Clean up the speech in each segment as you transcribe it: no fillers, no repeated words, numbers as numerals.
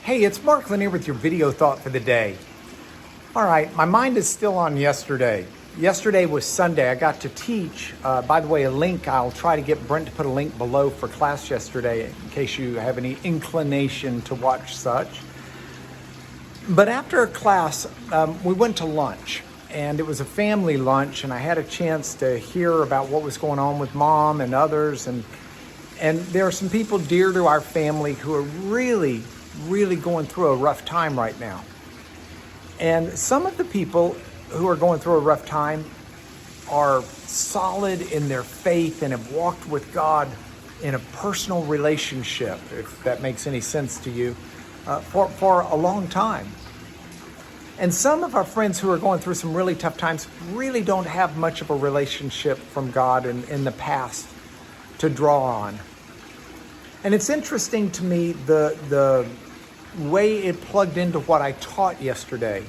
Hey, it's Mark Lanier with your video thought for the day. All right, my mind is still on yesterday. Yesterday was Sunday. I got to teach. By the way, a link, I'll try to get Brent to put a link below for class yesterday in case you have any inclination to watch such. But after class, we went to lunch, and it was a family lunch, and I had a chance to hear about what was going on with Mom and others. And there are some people dear to our family who are really going through a rough time right now. And some of the people who are going through a rough time are solid in their faith and have walked with God in a personal relationship, if that makes any sense to you, for a long time. And some of our friends who are going through some really tough times really don't have much of a relationship from God in the past to draw on. And it's interesting to me the way it plugged into what I taught yesterday.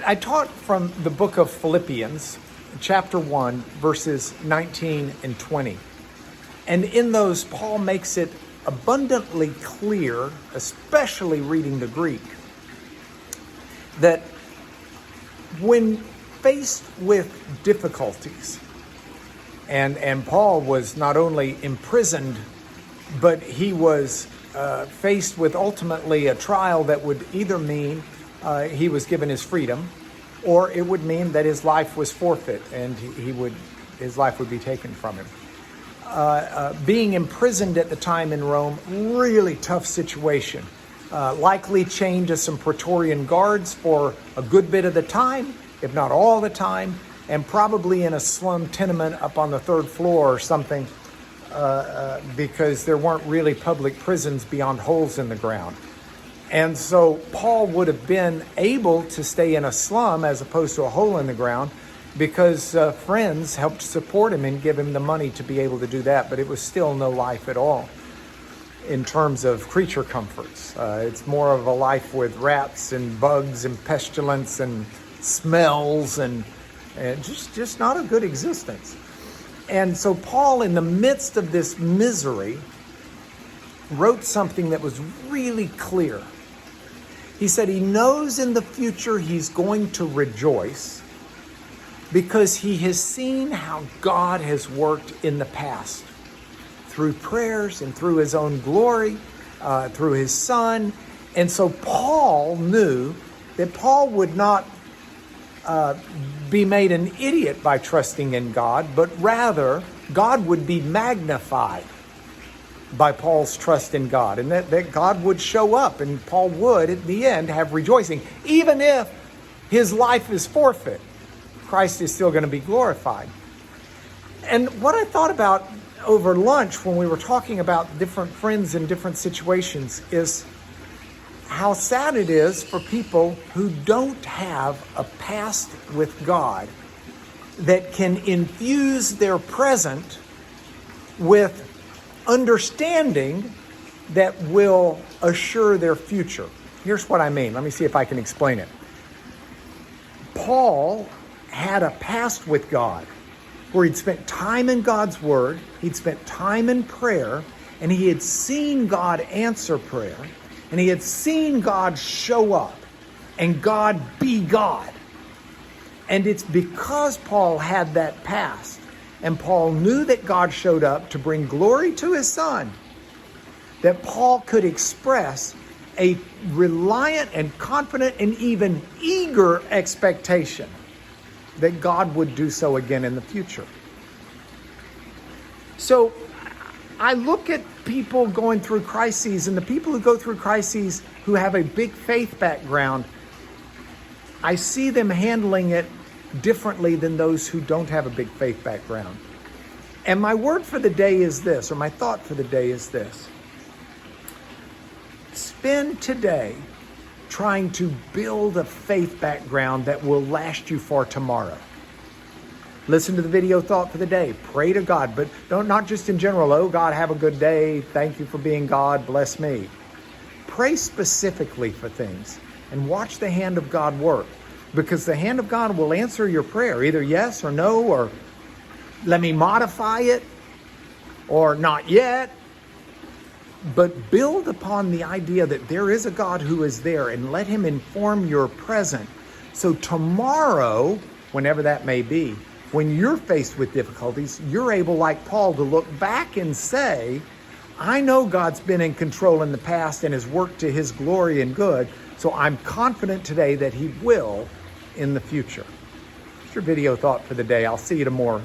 I taught from the book of Philippians, chapter 1, verses 19 and 20. And in those, Paul makes it abundantly clear, especially reading the Greek, that when faced with difficulties, and Paul was not only imprisoned, but he was faced with ultimately a trial that would either mean he was given his freedom, or it would mean that his life was forfeit and his life would be taken from him. Being imprisoned at the time in Rome, really tough situation. Likely chained to some Praetorian guards for a good bit of the time, if not all the time, and probably in a slum tenement up on the third floor or something, because there weren't really public prisons beyond holes in the ground. And so Paul would have been able to stay in a slum as opposed to a hole in the ground because friends helped support him and give him the money to be able to do that. But it was still no life at all in terms of creature comforts. It's more of a life with rats and bugs and pestilence and smells and just not a good existence. And so Paul, in the midst of this misery, wrote something that was really clear. He said he knows in the future he's going to rejoice because he has seen how God has worked in the past through prayers and through his own glory, through his Son. And so Paul knew that Paul would not be made an idiot by trusting in God, but rather God would be magnified by Paul's trust in God, and that God would show up and Paul would at the end have rejoicing. Even if his life is forfeit, Christ is still going to be glorified. And what I thought about over lunch when we were talking about different friends in different situations is how sad it is for people who don't have a past with God that can infuse their present with understanding that will assure their future. Here's what I mean. Let me see if I can explain it. Paul had a past with God where he'd spent time in God's Word, he'd spent time in prayer, and he had seen God answer prayer, and he had seen God show up and God be God. And it's because Paul had that past and Paul knew that God showed up to bring glory to his Son that Paul could express a reliant and confident and even eager expectation that God would do so again in the future. So I look at people going through crises, and the people who go through crises who have a big faith background, I see them handling it differently than those who don't have a big faith background. And my word for the day is this, or my thought for the day is this. Spend today trying to build a faith background that will last you for tomorrow. Listen to the video thought for the day. Pray to God, but not just in general. Oh, God, have a good day. Thank you for being God. Bless me. Pray specifically for things and watch the hand of God work, because the hand of God will answer your prayer, either yes or no, or let me modify it, or not yet, but build upon the idea that there is a God who is there, and let him inform your present. So tomorrow, whenever that may be, when you're faced with difficulties, you're able, like Paul, to look back and say, I know God's been in control in the past and has worked to his glory and good, so I'm confident today that he will in the future. That's your video thought for the day. I'll see you tomorrow.